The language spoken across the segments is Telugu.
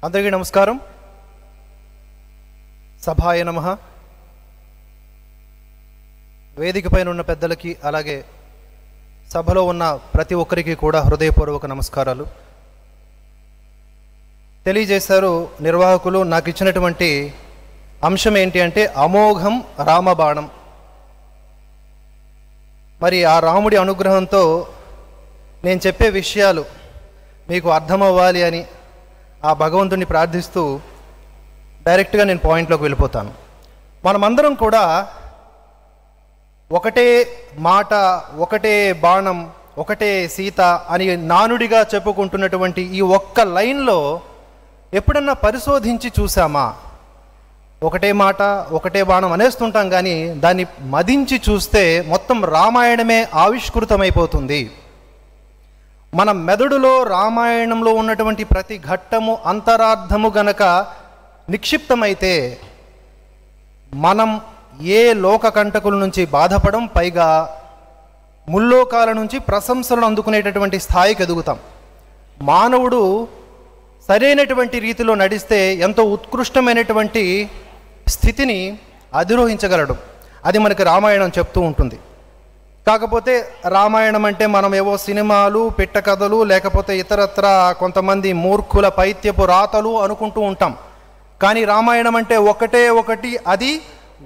అందరికీ నమస్కారం. సభాయ నమః. వేదిక పైన ఉన్న పెద్దలకి అలాగే సభలో ఉన్న ప్రతి ఒక్కరికి కూడా హృదయపూర్వక నమస్కారాలు తెలియజేశారు నిర్వాహకులు. నాకు ఇచ్చినటువంటి అంశం ఏంటి అంటే అమోఘం రామబాణం. మరి ఆ రాముడి అనుగ్రహంతో నేను చెప్పే విషయాలు మీకు అర్థమవ్వాలి అని ఆ భగవంతుడిని ప్రార్థిస్తూ డైరెక్ట్గా నేను పాయింట్లోకి వెళ్ళిపోతాను. మనమందరం కూడా ఒకటే మాట, ఒకటే బాణం, ఒకటే సీత అని నానుడిగా చెప్పుకుంటున్నటువంటి ఈ ఒక్క లైన్లో ఎప్పుడన్నా పరిశోధించి చూసామా? ఒకటే మాట, ఒకటే బాణం అనేస్తుంటాం, కానీ దాన్ని మదించి చూస్తే మొత్తం రామాయణమే ఆవిష్కృతమైపోతుంది. మన మెదడులో రామాయణంలో ఉన్నటువంటి ప్రతి ఘట్టము అంతరార్థము గనక నిక్షిప్తమైతే మనం ఏ లోక కంటకుల నుంచి బాధపడం, పైగా ముల్లోకాల నుంచి ప్రశంసలను అందుకునేటటువంటి స్థాయికి ఎదుగుతాం. మానవుడు సరైనటువంటి రీతిలో నడిస్తే ఎంతో ఉత్కృష్టమైనటువంటి స్థితిని అధిరోహించగలడు. అది మనకి రామాయణం చెప్తూ ఉంటుంది. కాకపోతే రామాయణం అంటే మనం ఏవో సినిమాలు, పిట్ట కథలు, లేకపోతే ఇతరత్ర కొంతమంది మూర్ఖుల పైత్యపు రాతలు అనుకుంటూ ఉంటాం. కానీ రామాయణం అంటే ఒకటే ఒకటి, అది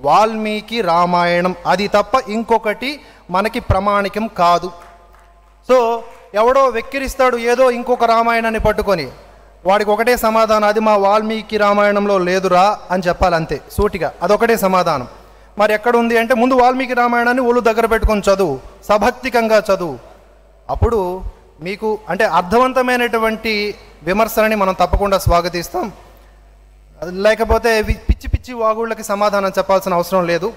వాల్మీకి రామాయణం. అది తప్ప ఇంకొకటి మనకి ప్రమాణికం కాదు. సో ఎవడో వెక్కిరిస్తాడు ఏదో ఇంకొక రామాయణాన్ని పట్టుకొని, వాడికి ఒకటే సమాధానం, అది మా వాల్మీకి రామాయణంలో లేదురా అని చెప్పాలి, అంతే సూటిగా. అదొకటే సమాధానం. మరి ఎక్కడ ఉంది అంటే ముందు వాల్మీకి రామాయణాన్ని ఒళ్ళు దగ్గర పెట్టుకొని చదువు, సభక్తికంగా చదువు. అప్పుడు మీకు అంటే అర్థవంతమైనటువంటి విమర్శలని మనం తప్పకుండా స్వాగతిస్తాం. లేకపోతే పిచ్చి పిచ్చి వాగుళ్ళకి సమాధానం చెప్పాల్సిన అవసరం లేదు.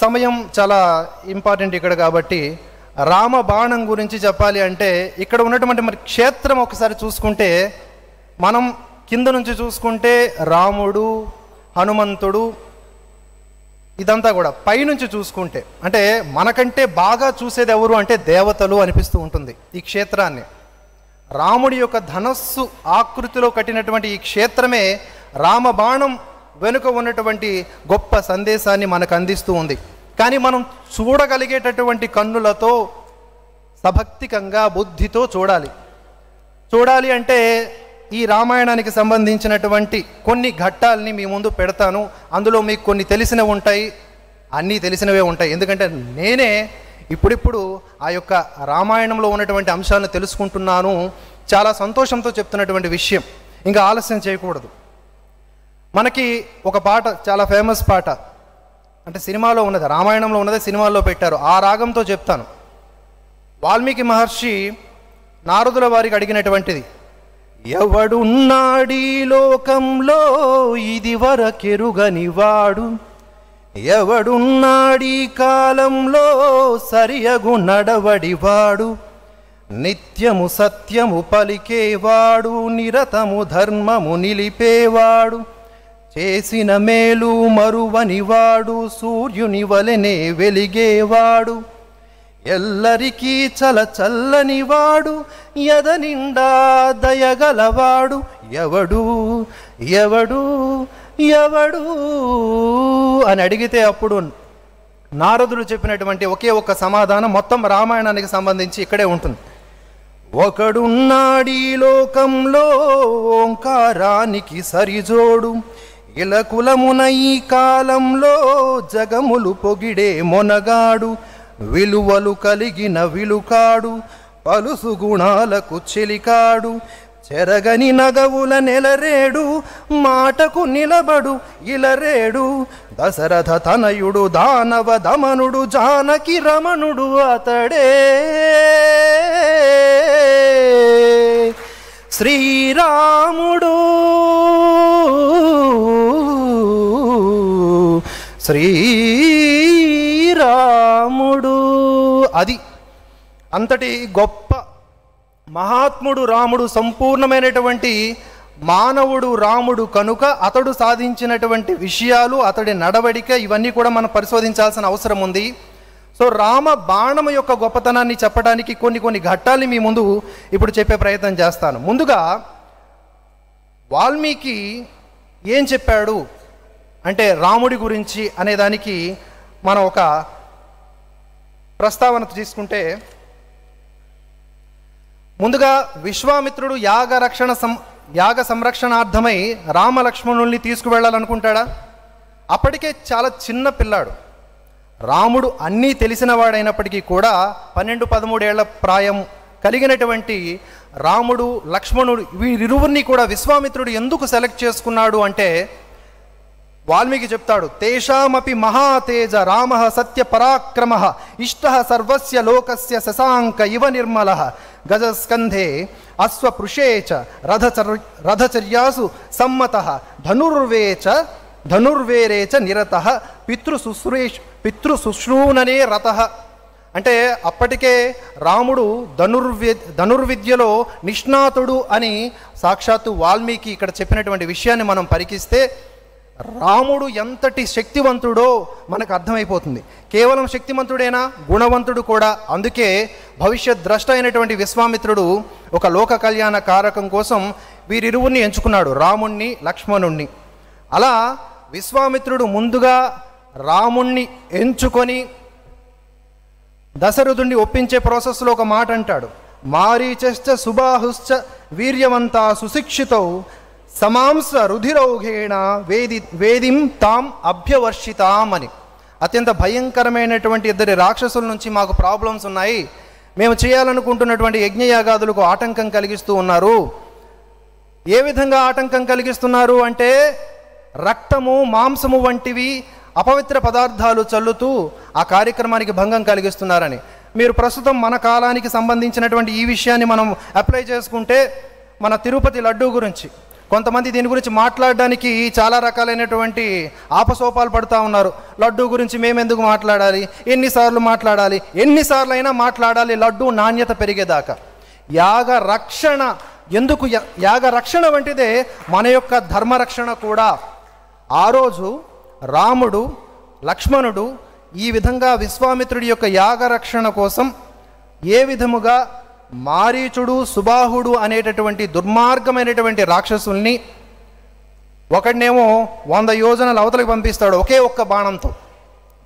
సమయం చాలా ఇంపార్టెంట్ ఇక్కడ కాబట్టి రామబాణం గురించి చెప్పాలి అంటే ఇక్కడ ఉన్నటువంటి మరి క్షేత్రం ఒకసారి చూసుకుంటే, మనం కింద నుంచి చూసుకుంటే రాముడు, హనుమంతుడు, ఇదంతా కూడా పైనుంచి చూసుకుంటే అంటే మనకంటే బాగా చూసేది ఎవరు అంటే దేవతలు అనిపిస్తూ ఉంటుంది. ఈ క్షేత్రాన్ని రాముడి యొక్క ధనస్సు ఆకృతిలో కట్టినటువంటి ఈ క్షేత్రమే రామబాణం వెనుక ఉన్నటువంటి గొప్ప సందేశాన్ని మనకు అందిస్తూ ఉంది. కానీ మనం చూడగలిగేటటువంటి కన్నులతో సభక్తికంగా బుద్ధితో చూడాలి అంటే ఈ రామాయణానికి సంబంధించినటువంటి కొన్ని ఘట్టాలని మీ ముందు పెడతాను. అందులో మీకు కొన్ని తెలిసినవి ఉంటాయి, అన్నీ తెలిసినవే ఉంటాయి. ఎందుకంటే నేనే ఇప్పుడిప్పుడు ఆ యొక్క రామాయణంలో ఉన్నటువంటి అంశాలను తెలుసుకుంటున్నాను. చాలా సంతోషంతో చెప్తున్నటువంటి విషయం. ఇంకా ఆలస్యం చేయకూడదు. మనకి ఒక పాట, చాలా ఫేమస్ పాట, అంటే సినిమాలో ఉన్నది, రామాయణంలో ఉన్నదే సినిమాల్లో పెట్టారు. ఆ రాగంతో చెప్తాను. వాల్మీకి మహర్షి నారదుల వారికి అడిగినటువంటిది, ఎవడున్నాడీ లోకంలో ఇది వరకెరుగనివాడు, ఎవడున్నాడీ కాలంలో సరియగు నడవడివాడు, నిత్యము సత్యము పలికేవాడు, నిరతము ధర్మము నిలిపేవాడు, చేసిన మేలు మరువనివాడు, సూర్యుని వలెనే వెలిగేవాడు, ఎల్లరికీ చల్లనివాడు, ఎద నిండా దయగలవాడు, ఎవడు ఎవడు ఎవడు అని అడిగితే అప్పుడు నారదుడు చెప్పినటువంటి ఒకే ఒక్క సమాధానం మొత్తం రామాయణానికి సంబంధించి ఇక్కడే ఉంటుంది. ఒకడున్నాడీ లోకంలో ఓంకారానికి సరిజోడు, ఇలకులమున ఈ కాలంలో జగములు పొగిడే మొనగాడు, విలువలు కలిగిన విలుకాడు, పలుసు గుణాలకు చెలికాడు, చెరగని నగవుల నెలరేడు, మాటకు నిలబడు ఇలరేడు, దశరథ తనయుడు దానవ దమనుడు, జానకి రమణుడు అతడే శ్రీరాముడు, శ్రీరాముడు. అది అంతటి గొప్ప మహాత్ముడు రాముడు, సంపూర్ణమైనటువంటి మానవుడు రాముడు కనుక అతడు సాధించినటువంటి విషయాలు, అతడి నడవడిక, ఇవన్నీ కూడా మనం పరిశోధించాల్సిన అవసరం ఉంది. సో రామ బాణము యొక్క గొప్పతనాన్ని చెప్పడానికి కొన్ని ఘట్టాలని మీ ముందు ఇప్పుడు చెప్పే ప్రయత్నం చేస్తాను. ముందుగా వాల్మీకి ఏం చెప్పాడు అంటే రాముడి గురించి అనేదానికి మనం ఒక ప్రస్తావన తీసుకుంటే, ముందుగా విశ్వామిత్రుడు యాగ సంరక్షణార్థమై రామలక్ష్మణుల్ని తీసుకువెళ్ళాలనుకుంటాడా? అప్పటికే చాలా చిన్న పిల్లాడు. రాముడు అన్నీ తెలిసిన వాడైనప్పటికీ కూడా 12-13 ఏళ్ల ప్రాయం కలిగినటువంటి రాముడు, లక్ష్మణుడు వీరిరువురిని కూడా విశ్వామిత్రుడు ఎందుకు సెలెక్ట్ చేసుకున్నాడు అంటే, వాల్మీకి చెప్తాడు, తేషామపి మహాతేజ రామ సత్య పరాక్రమ ఇష్ట సర్వస్య లోకస్య శశాంక ఇవ నిర్మల గజస్కంధే అశ్వపృషే చ రథచర్యాసు సమ్మత ధనుర్వేరే చ నిరత పితృశుశ్రూననే రత. అంటే అప్పటికే రాముడు ధనుర్విద్యలో నిష్ణాతుడు అని సాక్షాత్తు వాల్మీకి ఇక్కడ చెప్పినటువంటి విషయాన్ని మనం పరికిస్తే, రాముడు ఎంతటి శక్తివంతుడో మనకు అర్థమైపోతుంది. కేవలం శక్తివంతుడైనా, గుణవంతుడు కూడా. అందుకే భవిష్యత్ ద్రష్ట అయినటువంటి విశ్వామిత్రుడు ఒక లోక కళ్యాణ కారకం కోసం వీరిరువురిని ఎంచుకున్నాడు, రాముణ్ణి, లక్ష్మణుణ్ణి. అలా విశ్వామిత్రుడు ముందుగా రాముణ్ణి ఎంచుకొని దశరథుణ్ణి ఒప్పించే ప్రాసెస్లో ఒక మాట అంటాడు, మారీచశ్చ సుబాహుశ్చ వీర్యవంతా సుశిక్షితౌ సమాంస రుధిరౌఘేణ వేదిం తాం అభ్యవర్షితాం అని. అత్యంత భయంకరమైనటువంటి 2 రాక్షసుల నుంచి మాకు ప్రాబ్లమ్స్ ఉన్నాయి, మేము చేయాలనుకుంటున్నటువంటి యజ్ఞయాగాదులకు ఆటంకం కలిగిస్తూ ఉన్నారు. ఏ విధంగా ఆటంకం కలిగిస్తున్నారు అంటే, రక్తము, మాంసము వంటివి అపవిత్ర పదార్థాలు చల్లుతూ ఆ కార్యక్రమానికి భంగం కలిగిస్తున్నారని. మీరు ప్రస్తుతం మన కాలానికి సంబంధించినటువంటి ఈ విషయాన్ని మనం అప్లై చేసుకుంటే, మన తిరుపతి లడ్డూ గురించి కొంతమంది దీని గురించి మాట్లాడడానికి చాలా రకాలైనటువంటి ఆపసోపాలు పడుతూ ఉన్నారు. లడ్డూ గురించి మేమెందుకు మాట్లాడాలి, ఎన్నిసార్లు మాట్లాడాలి, ఎన్నిసార్లు అయినా మాట్లాడాలి లడ్డూ నాణ్యత పెరిగేదాకా. యాగరక్షణ ఎందుకు? యాగరక్షణ వంటిదే మన యొక్క ధర్మరక్షణ కూడా. ఆ రోజు రాముడు, లక్ష్మణుడు ఈ విధంగా విశ్వామిత్రుడి యొక్క యాగరక్షణ కోసం ఏ విధముగా మారీచుడు, సుబాహుడు అనేటటువంటి దుర్మార్గమైనటువంటి రాక్షసుల్ని, ఒకడినేమో 100 యోజనల అవతలికి పంపిస్తాడు ఒకే ఒక్క బాణంతో.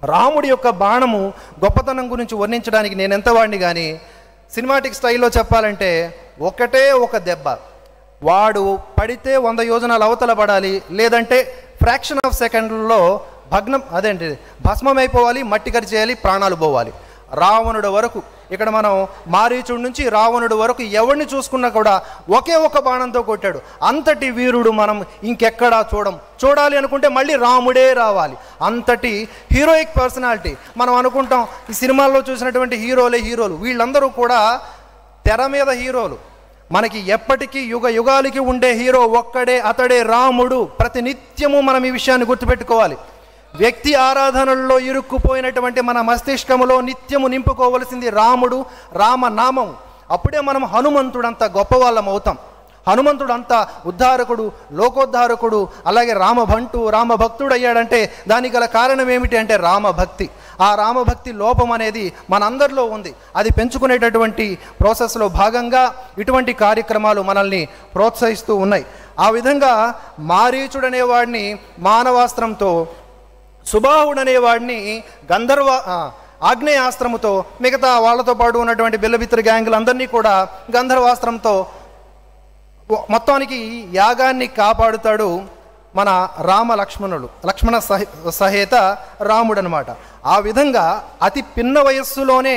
రాముడి యొక్క బాణము గొప్పతనం గురించి వర్ణించడానికి నేను ఎంత వాడిని కానీ, సినిమాటిక్ స్టైల్లో చెప్పాలంటే ఒకటే ఒక దెబ్బ. వాడు పడితే 100 యోజనాలు అవతల పడాలి, లేదంటే ఫ్రాక్షన్ ఆఫ్ సెకండ్లో భస్మమైపోవాలి, మట్టి కరిచేయాలి, ప్రాణాలు పోవాలి. రావణుడు వరకు, ఇక్కడ మనం మారీచుడి నుంచి రావణుడు వరకు ఎవరిని చూసుకున్నా కూడా ఒకే ఒక బాణంతో కొట్టాడు. అంతటి వీరుడు మనం ఇంకెక్కడా చూడాలి అనుకుంటే మళ్ళీ రాముడే రావాలి. అంతటి హీరోయిక్ పర్సనాలిటీ. మనం అనుకుంటాం ఈ సినిమాల్లో చూసినటువంటి హీరోలు, వీళ్ళందరూ కూడా తెర మీద హీరోలు. మనకి ఎప్పటికీ యుగాలకి ఉండే హీరో ఒక్కడే, అతడే రాముడు. ప్రతినిత్యము మనం ఈ విషయాన్ని గుర్తుపెట్టుకోవాలి. వ్యక్తి ఆరాధనల్లో ఇరుక్కుపోయినటువంటి మన మస్తిష్కములో నిత్యము నింపుకోవలసింది రాముడు, రామనామం. అప్పుడే మనం హనుమంతుడంత గొప్పవాళ్ళం అవుతాం. హనుమంతుడు అంత ఉద్ధారకుడు, లోకోద్ధారకుడు, అలాగే రామభంటు, రామభక్తుడు అయ్యాడంటే దానికి గల కారణం ఏమిటి అంటే రామభక్తి. ఆ రామభక్తి లోపం అనేది మనందరిలో ఉంది. అది పెంచుకునేటటువంటి ప్రాసెస్లో భాగంగా ఇటువంటి కార్యక్రమాలు మనల్ని ప్రోత్సహిస్తూ ఉన్నాయి. ఆ విధంగా మారీచుడనేవాడిని మానవాస్త్రంతో, సుబాహుడనేవాడిని ఆగ్నేయాస్త్రముతో, మిగతా వాళ్ళతో పాటు ఉన్నటువంటి బిల్లబిత్ర గ్యాంగులందరినీ కూడా గంధర్వాస్త్రంతో మొత్తానికి యాగాన్ని కాపాడుతాడు మన లక్ష్మణ సహేత రాముడు అనమాట. ఆ విధంగా అతి పిన్న వయస్సులోనే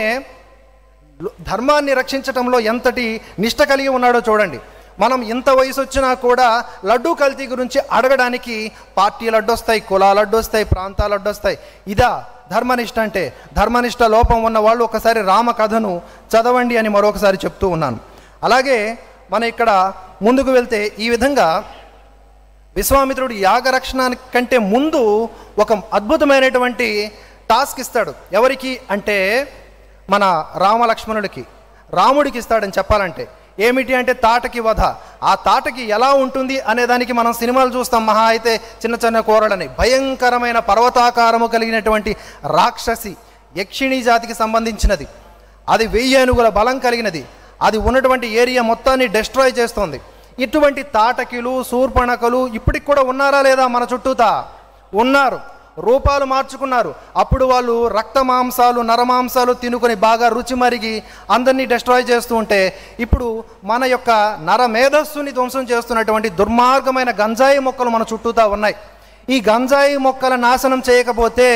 ధర్మాన్ని రక్షించటంలో ఎంతటి నిష్ట కలిగి ఉన్నాడో చూడండి. మనం ఇంత వయసు వచ్చినా కూడా లడ్డూ కల్తీ గురించి అడగడానికి పార్టీలు అడ్డొస్తాయి, కులాలు అడ్డొస్తాయి, ప్రాంతాలు అడ్డొస్తాయి. ఇదా ధర్మనిష్ట అంటే? ధర్మనిష్ట లోపం ఉన్న వాళ్ళు ఒకసారి రామ కథను చదవండి అని మరొకసారి చెప్తూ ఉన్నాను. అలాగే మన ఇక్కడ ముందుకు వెళ్తే ఈ విధంగా విశ్వామిత్రుడు యాగరక్షణ కంటే ముందు ఒక అద్భుతమైనటువంటి టాస్క్ ఇస్తాడు. ఎవరికి అంటే మన రామలక్ష్మణుడికి, రాముడికి ఇస్తాడని చెప్పాలంటే. ఏమిటి అంటే తాటకి వధ. ఆ తాటకి ఎలా ఉంటుంది అనేదానికి మనం సినిమాలు చూస్తాం, మహా అయితే చిన్న చిన్న కూరలని. భయంకరమైన పర్వతాకారము కలిగినటువంటి రాక్షసి, యక్షిణీ జాతికి సంబంధించినది. అది 1000 ఏనుగుల బలం కలిగినది. అది ఉన్నటువంటి ఏరియా మొత్తాన్ని డెస్ట్రాయ్ చేస్తోంది. ఇటువంటి తాటకిలు, శూర్పణఖలు ఇప్పటికి కూడా ఉన్నారా లేదా మన చుట్టూతా? ఉన్నారు. రూపాలు మార్చుకున్నారు. అప్పుడు వాళ్ళు రక్త మాంసాలు, నరమాంసాలు తినుకొని బాగా రుచి మరిగి అందరినీ డిస్ట్రాయ్ చేస్తూ ఉంటే, ఇప్పుడు మన యొక్క నర మేధస్సుని ధ్వంసం చేస్తున్నటువంటి దుర్మార్గమైన గంజాయి మొక్కలు మన చుట్టూతా ఉన్నాయి. ఈ గంజాయి మొక్కల నాశనం చేయకపోతే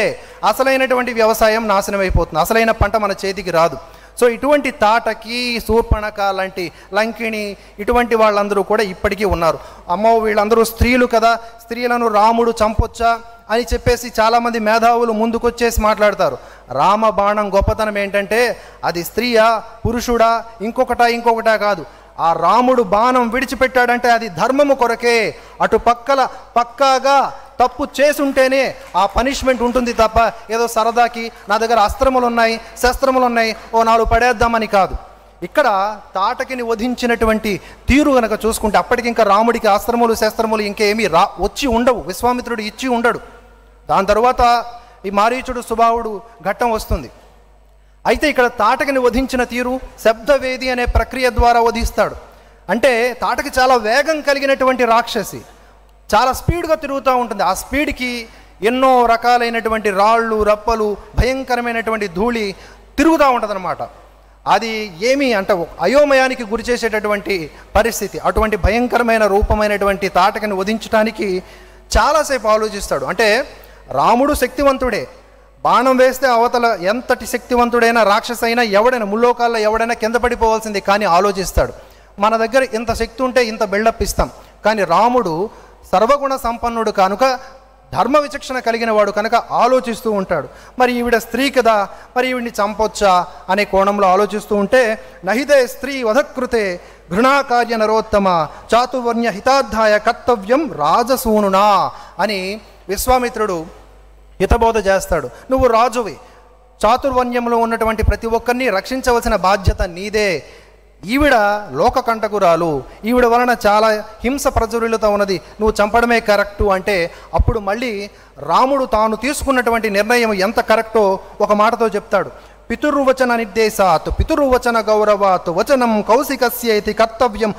అసలైనటువంటి వ్యవసాయం నాశనం అయిపోతుంది, అసలైన పంట మన చేతికి రాదు. సో ఇటువంటి తాటకి, శూర్పణఖ లాంటి, లంకిణి, ఇటువంటి వాళ్ళందరూ కూడా ఇప్పటికీ ఉన్నారు. అమ్మో వీళ్ళందరూ స్త్రీలు కదా, స్త్రీలను రాముడు చంపొచ్చా అని చెప్పేసి చాలామంది మేధావులు ముందుకొచ్చేసి మాట్లాడతారు. రామబాణం గొప్పతనం ఏంటంటే అది స్త్రీయా, పురుషుడా, ఇంకొకటా కాదు. ఆ రాముడు బాణం విడిచిపెట్టాడంటే అది ధర్మము కొరకే. అటు పక్కాగా తప్పు చేసుంటేనే ఆ పనిష్మెంట్ ఉంటుంది తప్ప ఏదో సరదాకి నా దగ్గర అస్త్రములు ఉన్నాయి, శస్త్రములు ఉన్నాయి, ఓ 4 పడేద్దామని కాదు. ఇక్కడ తాటకిని వధించినటువంటి తీరు గనక చూసుకుంటే అప్పటికి ఇంకా రాముడికి అస్త్రములు, శస్త్రములు ఇంకేమీ వచ్చి ఉండవు, విశ్వామిత్రుడు ఇచ్చి ఉండడు. దాని తర్వాత ఈ మారీచుడు, సుబాహుడు ఘట్టం వస్తుంది. అయితే ఇక్కడ తాటకిని వధించిన తీరు శబ్దవేది అనే ప్రక్రియ ద్వారా వధిస్తాడు. అంటే తాటకి చాలా వేగం కలిగినటువంటి రాక్షసి, చాలా స్పీడ్గా తిరుగుతూ ఉంటుంది. ఆ స్పీడ్కి ఎన్నో రకాలైనటువంటి రాళ్ళు, రప్పలు, భయంకరమైనటువంటి ధూళి తిరుగుతూ ఉంటుందన్నమాట. అది ఏమీ అంటే అయోమయానికి గురి చేసేటటువంటి పరిస్థితి. అటువంటి భయంకరమైన రూపమైనటువంటి తాటకిని వధించడానికి చాలాసేపు ఆలోచిస్తాడు. అంటే రాముడు శక్తివంతుడే, బాణం వేస్తే అవతల ఎంతటి శక్తివంతుడైనా, రాక్షసైనా, ఎవడైనా, ముల్లోకాల్లో ఎవడైనా కింద పడిపోవాల్సిందే. కానీ ఆలోచిస్తాడు, మన దగ్గర ఇంత శక్తి ఉంటే ఇంత బిల్డప్ ఇస్తాం. కానీ రాముడు సర్వగుణ సంపన్నుడు కనుక, ధర్మ విచక్షణ కలిగిన వాడు కనుక ఆలోచిస్తూ ఉంటాడు. మరి ఈవిడ స్త్రీ కదా, మరి ఈవిడిని చంపొచ్చా అనే కోణంలో ఆలోచిస్తూ ఉంటే, నహిదే స్త్రీ వధకృతే ఘృణాకార్య నరోత్తమ చాతువర్ణ్య హితార్థాయ కర్తవ్యం రాజసూనునా అని విశ్వామిత్రుడు హితబోధ చేస్తాడు. నువ్వు రాజువి, చాతుర్వర్ణ్యంలో ఉన్నటువంటి ప్రతి ఒక్కరిని రక్షించవలసిన బాధ్యత నీదే. ఈవిడ లోకకంటకురాలు, ఈవిడ వలన చాలా హింస ప్రజ్వరిల్లుతూ ఉన్నది, నువ్వు చంపడమే కరెక్టు అంటే, అప్పుడు మళ్ళీ రాముడు తాను తీసుకున్నటువంటి నిర్ణయం ఎంత కరెక్టో ఒక మాటతో చెప్తాడు. పితుర్వచన నిర్దేశాత్ పితుర్వచన గౌరవాత్ వచనం కౌశికస్యేతి కర్తవ్యం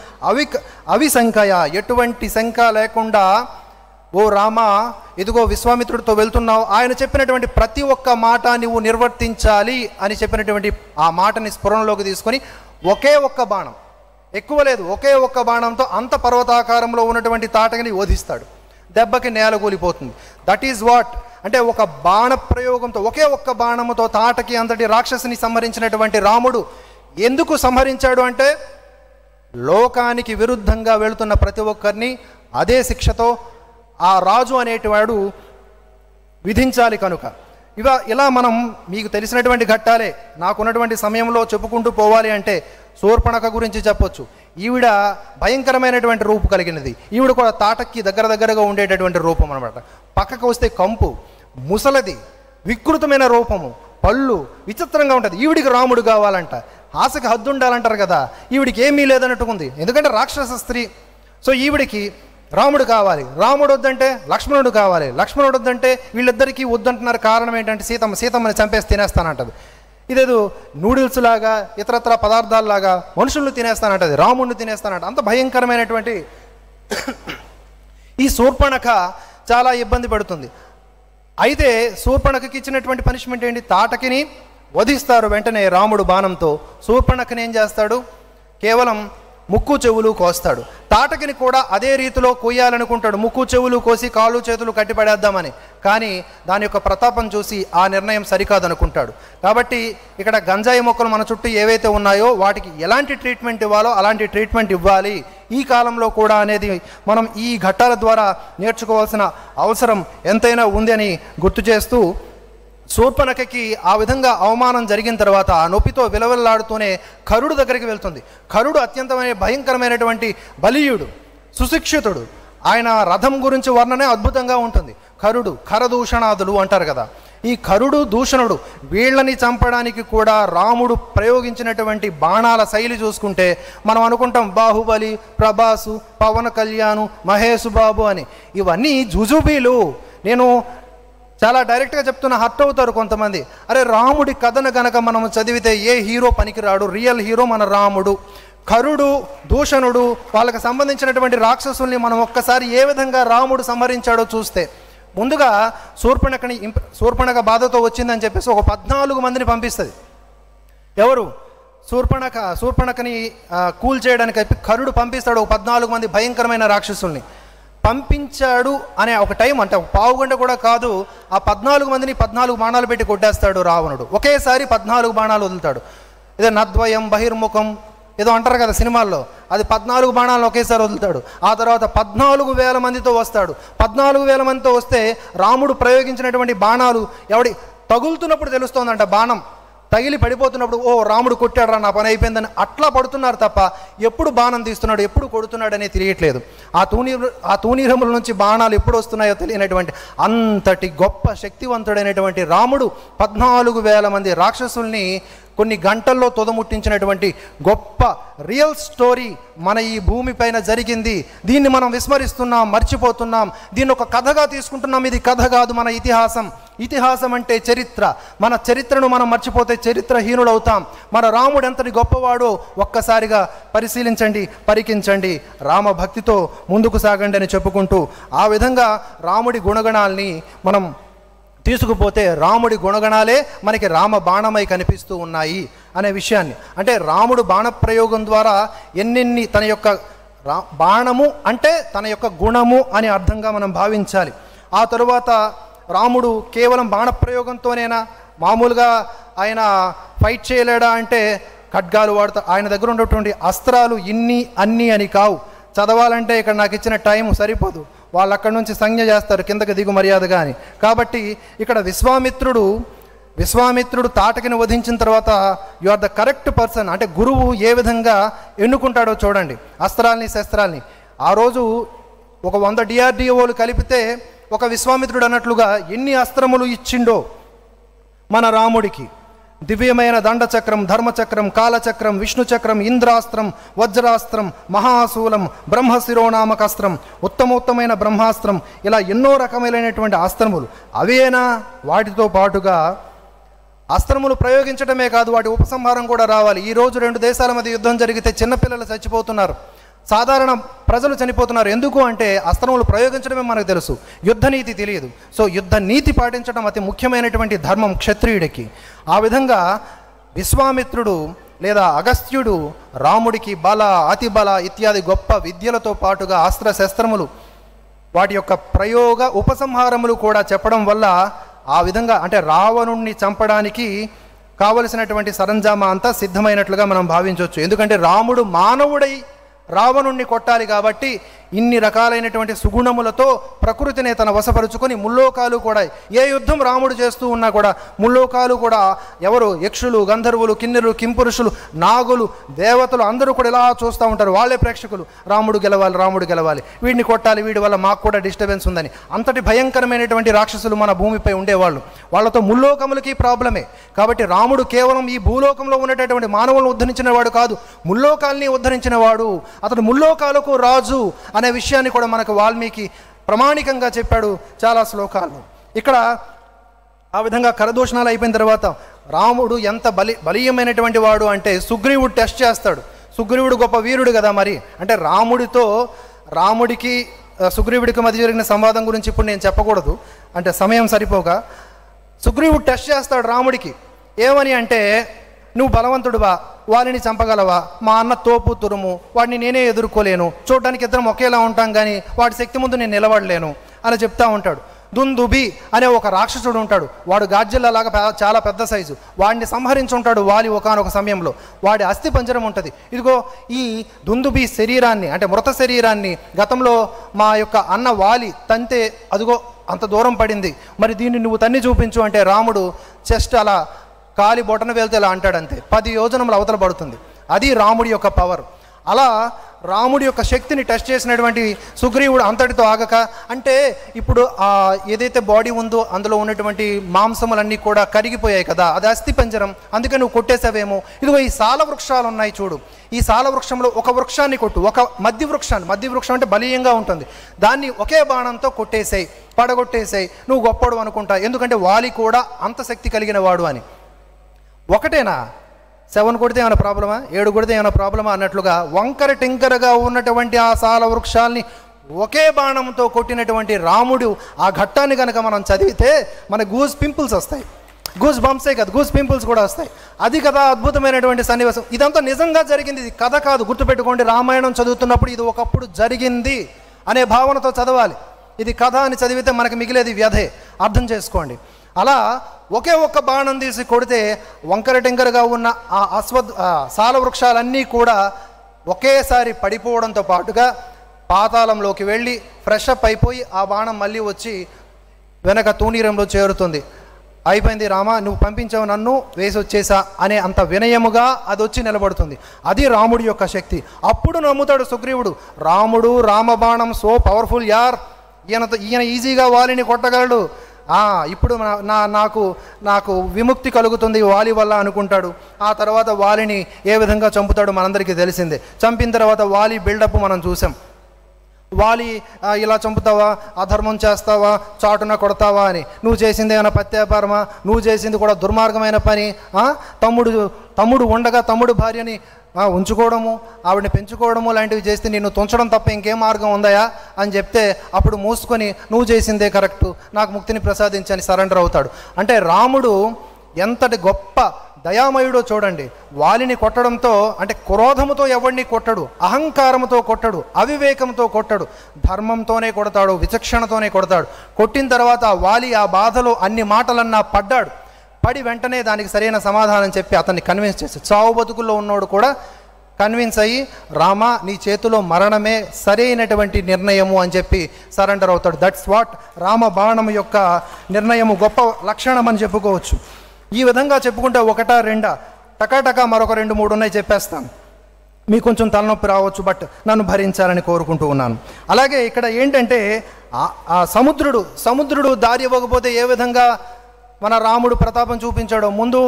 అవిశంకయ. ఎటువంటి శంక లేకుండా, ఓ రామ, ఇదిగో విశ్వామిత్రుడితో వెళ్తున్నావు, ఆయన చెప్పినటువంటి ప్రతి ఒక్క మాట నువ్వు నిర్వర్తించాలి అని చెప్పినటువంటి ఆ మాటని స్ఫురణలోకి తీసుకొని ఒకే ఒక్క బాణం, ఎక్కువ లేదు, ఒకే ఒక్క బాణంతో అంత పర్వతాకారంలో ఉన్నటువంటి తాటకిని వధిస్తాడు. దెబ్బకి నేల కూలిపోతుంది. దట్ ఈజ్ వాట్ అంటే ఒక బాణ ప్రయోగంతో, ఒకే ఒక్క బాణముతో తాటకి అంతటి రాక్షసుని సంహరించినటువంటి రాముడు ఎందుకు సంహరించాడు అంటే, లోకానికి విరుద్ధంగా వెళుతున్న ప్రతి ఒక్కరిని అదే శిక్షతో ఆ రాజు అనేటివాడు విధించాలి కనుక. ఇలా మనం మీకు తెలిసినటువంటి ఘట్టాలే. నాకున్నటువంటి సమయంలో చెప్పుకుంటూ పోవాలి అంటే శూర్పణఖ గురించి చెప్పొచ్చు. ఈవిడ భయంకరమైనటువంటి రూపు కలిగినది. ఈవిడ కూడా తాటక్కి దగ్గరగా ఉండేటటువంటి రూపం అనమాట. పక్కకు వస్తే కంపు, ముసలది, వికృతమైన రూపము, పళ్ళు విచిత్రంగా ఉంటుంది. ఈవిడికి రాముడు కావాలంట, ఆశకి హద్దు ఉండాలంటారు కదా, ఈవిడికి ఏమీ లేదన్నట్టుకుంది, ఎందుకంటే రాక్షస స్త్రీ. సో ఈవిడికి రాముడు కావాలి, రాముడు వద్దంటే లక్ష్మణుడు కావాలి, లక్ష్మణుడు వద్దంటే వీళ్ళిద్దరికీ వద్దంటున్నారు. కారణం ఏంటంటే సీతమ్మని చంపేసి తినేస్తానంటది. ఇదేదో నూడిల్స్ లాగా, ఇతరత్ర పదార్థాలలాగా మనుషులను తినేస్తానంటది, రాముడిని తినేస్తానంట. అంత భయంకరమైనటువంటి ఈ శూర్పణఖ చాలా ఇబ్బంది పడుతుంది. అయితే శూర్పణఖకి ఇచ్చినటువంటి పనిష్మెంట్ ఏంటి? తాటకిని వధిస్తారు వెంటనే రాముడు బాణంతో. శూర్పణఖని ఏం చేస్తాడు? కేవలం ముక్కు చెవులు కోస్తాడు. తాటకిని కూడా అదే రీతిలో కొయ్యాలనుకుంటాడు, ముక్కు చెవులు కోసి కాళ్ళు చేతులు కట్టిపడేద్దామని. కానీ దాని యొక్క ప్రతాపం చూసి ఆ నిర్ణయం సరికాదనుకుంటాడు. కాబట్టి ఇక్కడ గంజాయి మొక్కలు మన చుట్టూ ఏవైతే ఉన్నాయో వాటికి ఎలాంటి ట్రీట్మెంట్ ఇవ్వాలో అలాంటి ట్రీట్మెంట్ ఇవ్వాలి ఈ కాలంలో కూడా అనేది మనం ఈ ఘట్టాల ద్వారా నేర్చుకోవాల్సిన అవసరం ఎంతైనా ఉంది అని గుర్తు చేస్తూ, శూర్పణఖకి ఆ విధంగా అవమానం జరిగిన తర్వాత ఆ నొప్పితో విలవిల్లాడుతూనే కరుడు దగ్గరికి వెళ్తుంది. కరుడు అత్యంతమైన భయంకరమైనటువంటి బలీయుడు, సుశిక్షితుడు. ఆయన రథం గురించి వర్ణనే అద్భుతంగా ఉంటుంది. కరుడు, ఖరదూషణాదులు అంటారు కదా. ఈ కరుడు, దూషణుడు వీళ్ళని చంపడానికి కూడా రాముడు ప్రయోగించినటువంటి బాణాల శైలి చూసుకుంటే మనం అనుకుంటాం బాహుబలి, ప్రభాసు, పవన్ కళ్యాణ్, మహేష్ బాబు అని. ఇవన్నీ జుజుబీలు. నేను చాలా డైరెక్ట్గా చెప్తున్నా, హర్ట్ అవుతారు కొంతమంది. అరే రాముడి కథను గనక మనం చదివితే ఏ హీరో పనికిరాడు, రియల్ హీరో మన రాముడు. కరుడు, దూషణుడు, వాళ్ళకి సంబంధించినటువంటి రాక్షసుల్ని మనం ఒక్కసారి ఏ విధంగా రాముడు సంహరించాడో చూస్తే, ముందుగా శూర్పణఖ బాధతో వచ్చిందని చెప్పేసి ఒక 14 మందిని పంపిస్తుంది. ఎవరు? శూర్పణఖని కూల్ చేయడానికి కరుడు పంపిస్తాడు ఒక 14 మంది భయంకరమైన రాక్షసుల్ని. పంపించాడు అనే ఒక టైం, అంటే ఒక పావుగంట కూడా కాదు, ఆ 14 మందిని 14 బాణాలు పెట్టి కొట్టేస్తాడు రావణుడు. ఒకేసారి 14 బాణాలు వదులుతాడు. ఇదే నద్వయం బహిర్ముఖం ఏదో అంటారు కదా సినిమాల్లో, అది 14 బాణాలను ఒకేసారి వదులుతాడు. ఆ తర్వాత 14,000 మందితో వస్తాడు. 14,000 మందితో వస్తే రాముడు ప్రయోగించినటువంటి బాణాలు ఎవడి తగులుతున్నప్పుడు తెలుస్తోందంట, బాణం తగిలి పడిపోతున్నప్పుడు ఓ రాముడు కొట్టాడురా, నా పని అయిపోయిందని అట్లా పడుతున్నారు తప్ప ఎప్పుడు బాణం తీస్తున్నాడు, ఎప్పుడు కొడుతున్నాడు అనేది తెలియట్లేదు. ఆ తూనీరముల నుంచి బాణాలు ఎప్పుడు వస్తున్నాయో తెలియనటువంటి అంతటి గొప్ప శక్తివంతుడైనటువంటి రాముడు 14,000 మంది రాక్షసుల్ని కొన్ని గంటల్లో తొదముట్టించినటువంటి గొప్ప రియల్ స్టోరీ మన ఈ భూమిపైన జరిగింది. దీన్ని మనం విస్మరిస్తున్నాం, మర్చిపోతున్నాం, దీన్ని ఒక కథగా తీసుకుంటున్నాం. ఇది కథ కాదు, మన ఇతిహాసం. ఇతిహాసం అంటే చరిత్ర. మన చరిత్రను మనం మర్చిపోతే చరిత్రహీనుడవుతాం. మన రాముడు ఎంతటి గొప్పవాడో ఒక్కసారిగా పరిశీలించండి, పరికించండి. రామభక్తితో ముందుకు సాగండి అని చెప్పుకుంటూ, ఆ విధంగా రాముడి గుణగణాల్ని మనం తీసుకుపోతే రాముడి గుణగణాలే మనకి రామ బాణమై కనిపిస్తూ ఉన్నాయి అనే విషయాన్ని, అంటే రాముడు బాణప్రయోగం ద్వారా ఎన్నెన్ని తన యొక్క బాణము అంటే తన యొక్క గుణము అని అర్థంగా మనం భావించాలి. ఆ తరువాత రాముడు కేవలం బాణప్రయోగంతోనేనా, మామూలుగా ఆయన ఫైట్ చేయలేడా అంటే ఖడ్గాలు వాడుతా, ఆయన దగ్గర ఉన్నటువంటి అస్త్రాలు ఇన్ని అన్నీ అని కావు. చదవాలంటే ఇక్కడ నాకు ఇచ్చిన టైం సరిపోదు, వాళ్ళు అక్కడి నుంచి సంజ్ఞ చేస్తారు కిందకి దిగు మర్యాదగా అని. కాబట్టి ఇక్కడ విశ్వామిత్రుడు తాటకిని వధించిన తర్వాత you are the correct person, అంటే గురువు ఏ విధంగా ఎన్నుకుంటాడో చూడండి అస్త్రాల్ని శస్త్రాల్ని. ఆ రోజు ఒక 100 DRDOలు కలిపితే ఒక విశ్వామిత్రుడు అన్నట్లుగా ఎన్ని అస్త్రములు ఇచ్చిండో మన రాముడికి. దివ్యమైన దండచక్రం, ధర్మచక్రం, కాలచక్రం, విష్ణుచక్రం, ఇంద్రాస్త్రం, వజ్రాస్త్రం, మహాశూలం, బ్రహ్మశిరోనామకాస్త్రం, ఉత్తమోత్తమైన బ్రహ్మాస్త్రం, ఇలా ఎన్నో రకమైనటువంటి అస్త్రములు. అవేనా? వాటితో పాటుగా అస్త్రములు ప్రయోగించడమే కాదు, వాటి ఉపసంహారం కూడా రావాలి. ఈరోజు 2 దేశాల మధ్య యుద్ధం జరిగితే చిన్నపిల్లలు చచ్చిపోతున్నారు, సాధారణ ప్రజలు చనిపోతున్నారు. ఎందుకు అంటే అస్త్రములు ప్రయోగించడమే మనకు తెలుసు, యుద్ధ నీతి తెలియదు. సో యుద్ధ నీతి పాటించడం అతి ముఖ్యమైనటువంటి ధర్మం క్షత్రియుడికి. ఆ విధంగా విశ్వామిత్రుడు లేదా అగస్త్యుడు రాముడికి బల, అతి బల ఇత్యాది గొప్ప విద్యలతో పాటుగా అస్త్ర శస్త్రములు, వాటి యొక్క ప్రయోగ ఉపసంహారములు కూడా చెప్పడం వల్ల ఆ విధంగా అంటే రావణుణ్ణి చంపడానికి కావలసినటువంటి సరంజామా అంతా సిద్ధమైనట్లుగా మనం భావించవచ్చు. ఎందుకంటే రాముడు మానవుడై రావణుణ్ణి కొట్టాలి కాబట్టి ఇన్ని రకాలైనటువంటి సుగుణములతో ప్రకృతిని తన వశపరుచుకొని ముల్లోకాలు కూడా, ఏ యుద్ధం రాముడు చేస్తూ ఉన్నా కూడా ముల్లోకాలు కూడా ఎవరు, యక్షులు, గంధర్వులు, కిన్నెరులు, కింపురుషులు, నాగులు, దేవతలు అందరూ కూడా ఇలా చూస్తూ ఉంటారు. వాళ్ళే ప్రేక్షకులు, రాముడు గెలవాలి, రాముడు గెలవాలి, వీడిని కొట్టాలి, వీడి వల్ల మాకు కూడా డిస్టర్బెన్స్ ఉందని. అంతటి భయంకరమైనటువంటి రాక్షసులు మన భూమిపై ఉండేవాళ్ళు. వాళ్ళతో ముల్లోకములకి ప్రాబ్లమే. కాబట్టి రాముడు కేవలం ఈ భూలోకంలో ఉండేటటువంటి మానవులను ఉద్ధరించిన వాడు కాదు, ముల్లోకాల్ని ఉద్ధరించిన వాడు. అతడు ముల్లోకాలకు రాజు అనే విషయాన్ని కూడా మనకు వాల్మీకి ప్రమాణికంగా చెప్పాడు చాలా శ్లోకాల్లో. ఇక్కడ ఆ విధంగా కరదూషణాలు అయిపోయిన తర్వాత రాముడు ఎంత బలీయమైనటువంటి వాడు అంటే సుగ్రీవుడు టెస్ట్ చేస్తాడు. సుగ్రీవుడు గొప్ప వీరుడు కదా, మరి అంటే రాముడికి సుగ్రీవుడికి మధ్య జరిగిన సంవాదం గురించి ఇప్పుడు నేను చెప్పకూడదు, అంటే సమయం సరిపోగా. సుగ్రీవుడు టెస్ట్ చేస్తాడు రాముడికి, ఏమని అంటే నువ్వు బలవంతుడువా, వారిని చంపగలవా, మా అన్న తోపు తురుము, వాడిని నేనే ఎదుర్కోలేను, చూడడానికి ఇద్దరం ఒకేలా ఉంటాం కానీ వాడి శక్తి ముందు నేను నిలబడలేను అని చెప్తా ఉంటాడు. దుందుబి అనే ఒక రాక్షసుడు ఉంటాడు, వాడు గాడ్జిల్లాగా చాలా పెద్ద సైజు, వాడిని సంహరించుంటాడు వాలి ఒకానొక సమయంలో. వాడి అస్థి పంజరం ఉంటుంది. ఇదిగో ఈ దుందుబి శరీరాన్ని అంటే మృత శరీరాన్ని గతంలో మా యొక్క అన్న వాలి తంతే, అదిగో అంత దూరం పడింది, మరి దీన్ని నువ్వు తన్ని చూపించు అంటే రాముడు జస్ట్ అలా కాలి బొటన వేలితే ఇలా అంటాడంతే, 10 యోజనములు అవతల పడుతుంది. అది రాముడి యొక్క పవర్. అలా రాముడి యొక్క శక్తిని టెస్ట్ చేసినటువంటి సుగ్రీవుడు అంతటితో ఆగక, అంటే ఇప్పుడు ఏదైతే బాడీ ఉందో అందులో ఉన్నటువంటి మాంసములన్నీ కూడా కరిగిపోయాయి కదా, అది అస్థి పంజరం, అందుకే నువ్వు కొట్టేసావేమో. ఇదిగో ఈ సాల వృక్షాలు ఉన్నాయి చూడు, ఈ సాల వృక్షంలో ఒక వృక్షాన్ని కొట్టు, ఒక మధ్య వృక్షం అంటే బలీయంగా ఉంటుంది, దాన్ని ఒకే బాణంతో కొట్టేసాయి, పడగొట్టేసాయి, నువ్వు గొప్పడు అనుకుంటా, ఎందుకంటే వాలి కూడా అంత శక్తి కలిగిన వాడు అని. ఒకటేనా? 7 కొడితే ఏమైనా ప్రాబ్లమా, 7 కొడితే ఏమైనా ప్రాబ్లమా అన్నట్లుగా వంకర టింకరగా ఉన్నటువంటి ఆ సాల వృక్షాల్ని ఒకే బాణంతో కొట్టినటువంటి రాముడు ఆ ఘట్టాన్ని కనుక మనం చదివితే మన గూస్ పింపుల్స్ వస్తాయి. గూస్ బంప్సే కదా, గూస్ పింపుల్స్ కూడా వస్తాయి. అది కదా అద్భుతమైనటువంటి సన్నివేశం. ఇదంతా నిజంగా జరిగింది, ఇది కథ కాదు. గుర్తుపెట్టుకోండి, రామాయణం చదువుతున్నప్పుడు ఇది ఒకప్పుడు జరిగింది అనే భావనతో చదవాలి. ఇది కథ అని చదివితే మనకు మిగిలేది వ్యధే, అర్థం చేసుకోండి. అలా ఒకే ఒక్క బాణం తీసి కొడితే వంకర టెంకరగా ఉన్న ఆ సాల వృక్షాలన్నీ కూడా ఒకేసారి పడిపోవడంతో పాటుగా పాతాళంలోకి వెళ్ళి ఫ్రెష్ అప్ అయిపోయి ఆ బాణం మళ్ళీ వచ్చి వెనక తూనీరంలో చేరుతుంది. అయిపోయింది రామా, నువ్వు పంపించావు, నన్ను వేసి వచ్చేసా అనే అంత వినయముగా అది వచ్చి నిలబడుతుంది. అది రాముడి యొక్క శక్తి. అప్పుడు నమ్ముతాడు సుగ్రీవుడు, రాముడు రామబాణం సో పవర్ఫుల్ యార్, ఈయన ఈజీగా వాలిని కొట్టగలడు, ఇప్పుడు నాకు విముక్తి కలుగుతుంది వాలి వల్ల అనుకుంటాడు. ఆ తర్వాత వాలిని ఏ విధంగా చంపుతాడు మనందరికీ తెలిసిందే. చంపిన తర్వాత వాలి బిల్డప్ మనం చూసాం. వాలి ఇలా చంపుతావా, అధర్మం చేస్తావా, చాటున కొడతావా అని. నువ్వు చేసింది ఏమైనా పత్యాపారమా, నువ్వు చేసింది కూడా దుర్మార్గమైన పని. తమ్ముడు ఉండగా తమ్ముడు భార్యని ఉంచుకోవడము, ఆవిడని పెంచుకోవడము లాంటివి చేస్తే నిన్ను తుంచడం తప్ప ఇంకేం మార్గం ఉందయా అని చెప్తే అప్పుడు మూసుకొని నువ్వు చేసిందే కరెక్టు, నాకు ముక్తిని ప్రసాదించని సరెండర్ అవుతాడు. అంటే రాముడు ఎంతటి గొప్ప దయామయుడో చూడండి. వాలిని కొట్టడంతో అంటే క్రోధముతో ఎవడిని కొట్టడు, అహంకారంతో కొట్టడు, అవివేకంతో కొట్టడు, ధర్మంతోనే కొడతాడు, విచక్షణతోనే కొడతాడు. కొట్టిన తర్వాత వాలి ఆ బాధలో అన్ని మాటలన్నా పడ్డాడు. పడి వెంటనే దానికి సరైన సమాధానం చెప్పి అతన్ని కన్విన్స్ చేసి, చావు బతుకుల్లో ఉన్నోడు కూడా కన్విన్స్ అయ్యి, రామా నీ చేతిలో మరణమే సరైనటువంటి నిర్ణయము అని చెప్పి సరెండర్ అవుతాడు. దట్స్ వాట్ రామ బాణం యొక్క నిర్ణయము, గొప్ప లక్షణం అని చెప్పుకోవచ్చు. ఈ విధంగా చెప్పుకుంటే ఒకటా రెండా, టకాటకా మరొక 2-3 ఉన్నాయి చెప్పేస్తాను. మీకు కొంచెం తలనొప్పి రావచ్చు, బట్ నన్ను భరించాలని కోరుకుంటూ ఉన్నాను. అలాగే ఇక్కడ ఏంటంటే ఆ సముద్రుడు దారి ఇవ్వకపోతే ఏ విధంగా మన రాముడు ప్రతాపం చూపించాడో, ముందు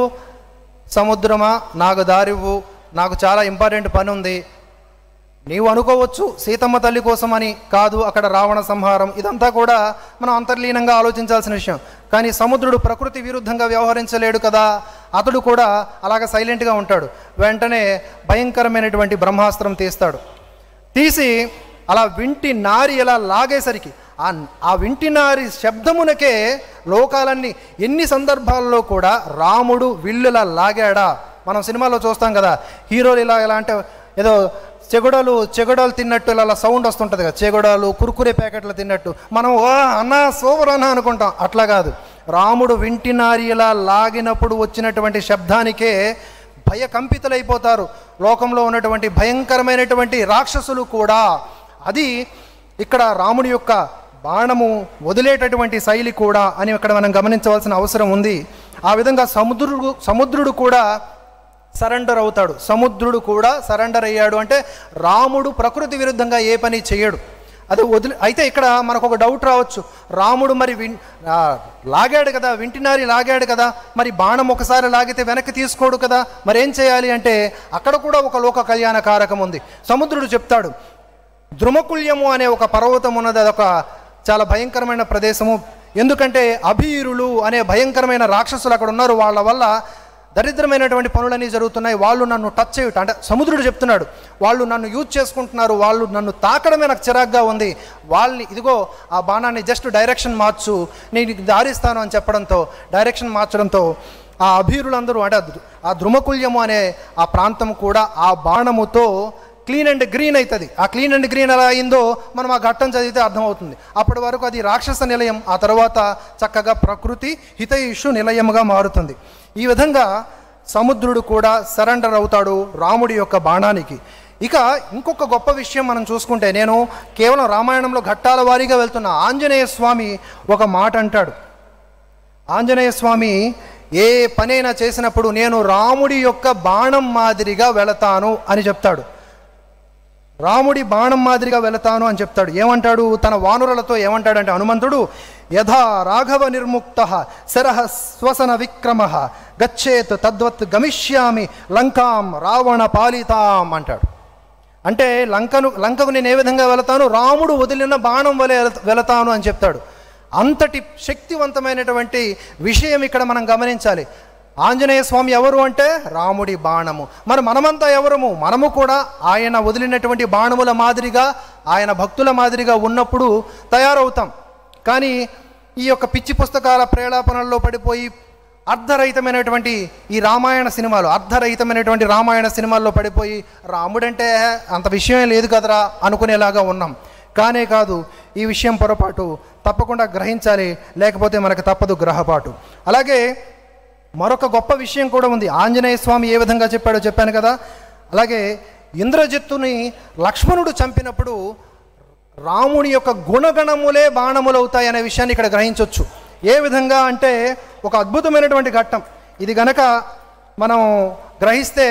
సముద్రమా నాకు దారివ్వు, నాకు చాలా ఇంపార్టెంట్ పని ఉంది. నీవు అనుకోవచ్చు సీతమ్మ తల్లి కోసం అని, కాదు అక్కడ రావణ సంహారం, ఇదంతా కూడా మనం అంతర్లీనంగా ఆలోచించాల్సిన విషయం. కానీ సముద్రుడు ప్రకృతి విరుద్ధంగా వ్యవహరించలేడు కదా, అతడు కూడా అలాగ సైలెంట్గా ఉంటాడు. వెంటనే భయంకరమైనటువంటి బ్రహ్మాస్త్రం తీసి అలా వింటి నారి ఎలా లాగేసరికి ఆ వింటి నారి శబ్దమునకే లోకాలన్నీ, ఎన్ని సందర్భాల్లో కూడా రాముడు విల్లులా లాగాడా. మనం సినిమాలో చూస్తాం కదా, హీరోలు ఇలా అంటే ఏదో చెగడాలు తిన్నట్టు ఇలా సౌండ్ వస్తుంటుంది కదా, చెగడాలు కురుకురే ప్యాకెట్లు తిన్నట్టు మనం అన్నా సూపర్ అన్నా అనుకుంటాం. అట్లా కాదు, రాముడు వింటి నారి ఇలా లాగినప్పుడు వచ్చినటువంటి శబ్దానికే భయకంపితులైపోతారు లోకంలో ఉన్నటువంటి భయంకరమైనటువంటి రాక్షసులు కూడా. అది ఇక్కడ రాముడి యొక్క బాణము వదిలేటటువంటి శైలి కూడా అని ఇక్కడ మనం గమనించవలసిన అవసరం ఉంది. ఆ విధంగా సముద్రుడు కూడా సరెండర్ అవుతాడు. సముద్రుడు కూడా సరెండర్ అయ్యాడు అంటే రాముడు ప్రకృతి విరుద్ధంగా ఏ పని చేయడు. అది అయితే ఇక్కడ మనకు ఒక డౌట్ రావచ్చు, రాముడు మరి లాగాడు కదా, వింటినారి లాగాడు కదా, మరి బాణం ఒకసారి లాగితే వెనక్కి తీసుకోడు కదా, మరి ఏం చేయాలి అంటే అక్కడ కూడా ఒక లోక కళ్యాణ కారకం ఉంది. సముద్రుడు చెప్తాడు, ద్రుమకుల్యము అనే ఒక పర్వతం ఉన్నది, అదొక చాలా భయంకరమైన ప్రదేశము. ఎందుకంటే అభీరులు అనే భయంకరమైన రాక్షసులు అక్కడ ఉన్నారు, వాళ్ళ వల్ల దరిద్రమైనటువంటి పనులన్నీ జరుగుతున్నాయి, వాళ్ళు నన్ను టచ్ చేయుట అంటే సముద్రుడు చెప్తున్నాడు, వాళ్ళు నన్ను యూజ్ చేసుకుంటున్నారు, వాళ్ళు నన్ను తాకడమే నాకు చిరాగ్గా ఉంది, వాళ్ళని ఇదిగో ఆ బాణాన్ని జస్ట్ డైరెక్షన్ మార్చు, నేను దారిస్తాను అని చెప్పడంతో డైరెక్షన్ మార్చడంతో ఆ అభీరులందరూ అంటే ఆ ద్రుమకుల్యము అనే ఆ ప్రాంతం కూడా ఆ బాణముతో క్లీన్ అండ్ గ్రీన్ అవుతుంది. ఆ క్లీన్ అండ్ గ్రీన్ ఎలా అయిందో మనం ఆ ఘట్టం చదివితే అర్థమవుతుంది. అప్పటి వరకు అది రాక్షస నిలయం, ఆ తర్వాత చక్కగా ప్రకృతి హితైషు నిలయముగా మారుతుంది. ఈ విధంగా సముద్రుడు కూడా సరెండర్ అవుతాడు రాముడి యొక్క బాణానికి. ఇక ఇంకొక గొప్ప విషయం మనం చూసుకుంటే, నేను కేవలం రామాయణంలో ఘట్టాల వారీగా వెళ్తున్న ఆంజనేయ స్వామి ఒక మాట అంటాడు. ఆంజనేయ స్వామి ఏ పనైనా చేసినప్పుడు నేను రాముడి యొక్క బాణం మాదిరిగా వెళతాను అని చెప్తాడు. రాముడి బాణం మాదిరిగా వెళతాను అని చెప్తాడు. ఏమంటాడు, తన వానురలతో ఏమంటాడంటే, హనుమంతుడు యథా రాఘవ నిర్ముక్త శరః శ్వసన విక్రమ గచ్చేత్ తద్వత్ గమిష్యామి లంకాం రావణ పాలితాం అంటాడు. అంటే లంకకు నేను ఏ విధంగా వెళతాను, రాముడు వదిలిన బాణం వలె వెళతాను అని చెప్తాడు. అంతటి శక్తివంతమైనటువంటి విషయం ఇక్కడ మనం గమనించాలి. ఆంజనేయ స్వామి ఎవరు అంటే రాముడి బాణము. మరి మనమంతా ఎవరము? మనము కూడా ఆయన వదిలినటువంటి బాణముల మాదిరిగా, ఆయన భక్తుల మాదిరిగా ఉన్నప్పుడు తయారవుతాం. కానీ ఈ యొక్క పిచ్చి పుస్తకాల ప్రేలాపనల్లో పడిపోయి అర్ధరహితమైనటువంటి ఈ రామాయణ సినిమాలు, అర్ధరహితమైనటువంటి రామాయణ సినిమాల్లో పడిపోయి రాముడంటే అంత విషయం లేదు కదరా అనుకునేలాగా ఉన్నాం. కానే కాదు, ఈ విషయం పొరపాటు, తప్పకుండా గ్రహించాలి, లేకపోతే మనకు తప్పదు గ్రహపాటు. అలాగే మరొక గొప్ప విషయం కూడా ఉంది. ఆంజనేయ స్వామి ఏ విధంగా చెప్పాడో చెప్పాను కదా. అలాగే ఇంద్రజిత్తుని లక్ష్మణుడు చంపినప్పుడు రాముని యొక్క గుణగణములే బాణములవుతాయి అనే విషయాన్ని ఇక్కడ గ్రహించవచ్చు. ఏ విధంగా అంటే ఒక అద్భుతమైనటువంటి ఘట్టం ఇది. గనక మనం గ్రహిస్తే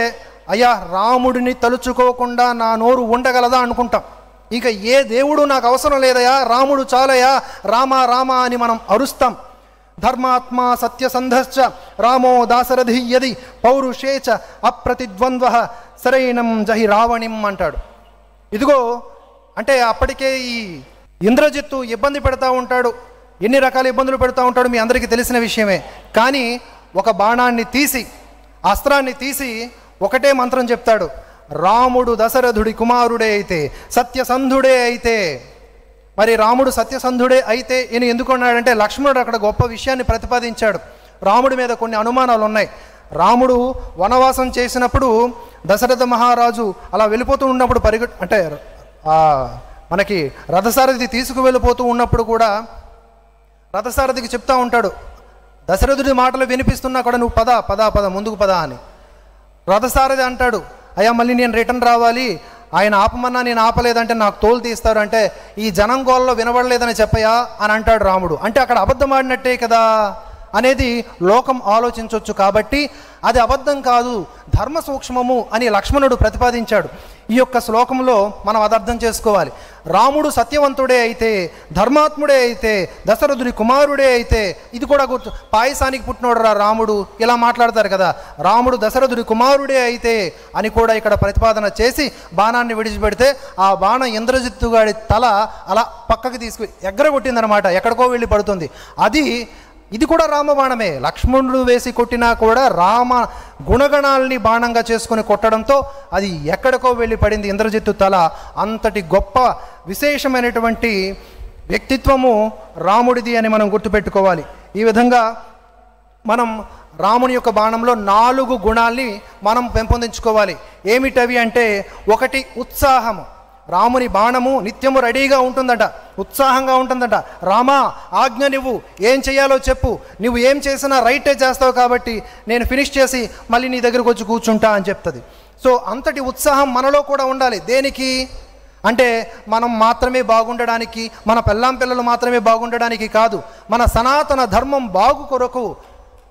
అయ్యా రాముడిని తలుచుకోకుండా నా నోరు ఉండగలదా అనుకుంటాం. ఇక ఏ దేవుడు నాకు అవసరం లేదయా, రాముడు చాలయా, రామ రామ అని మనం అరుస్తాం. ధర్మాత్మా సత్యసంధశ్చ రామో దాశరథి యది పౌరుషేచ అప్రతిద్వంద్వ సరైనం జహి రావణిం అంటాడు. ఇదిగో అంటే అప్పటికే ఈ ఇంద్రజిత్తు ఇబ్బంది పెడతా ఉంటాడు, ఎన్ని రకాల ఇబ్బందులు పెడతా ఉంటాడు మీ అందరికీ తెలిసిన విషయమే. కానీ ఒక బాణాన్ని తీసి, అస్త్రాన్ని తీసి ఒకటే మంత్రం చెప్తాడు, రాముడు దశరథుడి కుమారుడే అయితే, సత్యసంధుడే అయితే. మరి రాముడు సత్యసంధుడే అయితే ఈయన ఎందుకు అన్నాడంటే లక్ష్మణుడు అక్కడ గొప్ప విషయాన్ని ప్రతిపాదించాడు. రాముడి మీద కొన్ని అనుమానాలు ఉన్నాయి. రాముడు వనవాసం చేసినప్పుడు దశరథ మహారాజు అలా వెళ్ళిపోతూ ఉన్నప్పుడు అంటే మనకి రథసారథి తీసుకువెళ్ళిపోతూ ఉన్నప్పుడు కూడా రథసారథికి చెప్తా ఉంటాడు, దశరథుడి మాటలు వినిపిస్తున్నా కూడా నువ్వు పద పద పద ముందుకు పద అని. రథసారథి అంటాడు, అయ్యా మళ్ళీ నేను రిటర్న్ రావాలి, ఆయన ఆపమన్నా నేను ఆపలేదంటే నాకు తోలు తీస్తారు, అంటే ఈ జనం గోల్లో వినబడలేదని చెప్పయా అని అంటాడు రాముడు. అంటే అక్కడ అబద్ధం ఆడినట్టే కదా అనేది లోకం ఆలోచించవచ్చు. కాబట్టి అది అబద్ధం కాదు, ధర్మ సూక్ష్మము అని లక్ష్మణుడు ప్రతిపాదించాడు. ఈ యొక్క శ్లోకంలో మనం అది అర్థం చేసుకోవాలి. రాముడు సత్యవంతుడే అయితే, ధర్మాత్ముడే అయితే, దశరథుడి కుమారుడే అయితే, ఇది కూడా గుర్తు, పాయసానికి పుట్టినోడు రా రాముడు ఇలా మాట్లాడతారు కదా, రాముడు దశరథుడి కుమారుడే అయితే అని కూడా ఇక్కడ ప్రతిపాదన చేసి బాణాన్ని విడిచిపెడితే ఆ బాణం ఇంద్రజిత్తు గాడి తల అలా పక్కకి తీసుకు ఎగ్గరగొట్టిందనమాట, ఎక్కడికో వెళ్ళి పడుతుంది. ఇది కూడా రామబాణమే. లక్ష్మణుడు వేసి కొట్టినా కూడా రామ గుణగణాలని బాణంగా చేసుకుని కొట్టడంతో అది ఎక్కడికో వెళ్ళి పడింది ఇంద్రజిత్తు తల. అంతటి గొప్ప విశేషమైనటువంటి వ్యక్తిత్వము రాముడిది అని మనం గుర్తుపెట్టుకోవాలి. ఈ విధంగా మనం రాముని యొక్క బాణంలో 4 గుణాల్ని మనం పెంపొందించుకోవాలి. ఏమిటవి అంటే, ఒకటి ఉత్సాహము. రాముని బాణము నిత్యము రెడీగా ఉంటుందట, ఉత్సాహంగా ఉంటుందట. రామా ఆజ్ఞ, నువ్వు ఏం చేయాలో చెప్పు, నువ్వు ఏం చేసినా రైటే చేస్తావు కాబట్టి నేను ఫినిష్ చేసి మళ్ళీ నీ దగ్గరకు వచ్చి కూర్చుంటా అని చెప్తుంది. సో అంతటి ఉత్సాహం మనలో కూడా ఉండాలి. దేనికి అంటే మనం మాత్రమే బాగుండడానికి, మన పిల్లలు మాత్రమే బాగుండడానికి కాదు, మన సనాతన ధర్మం బాగు కొరకు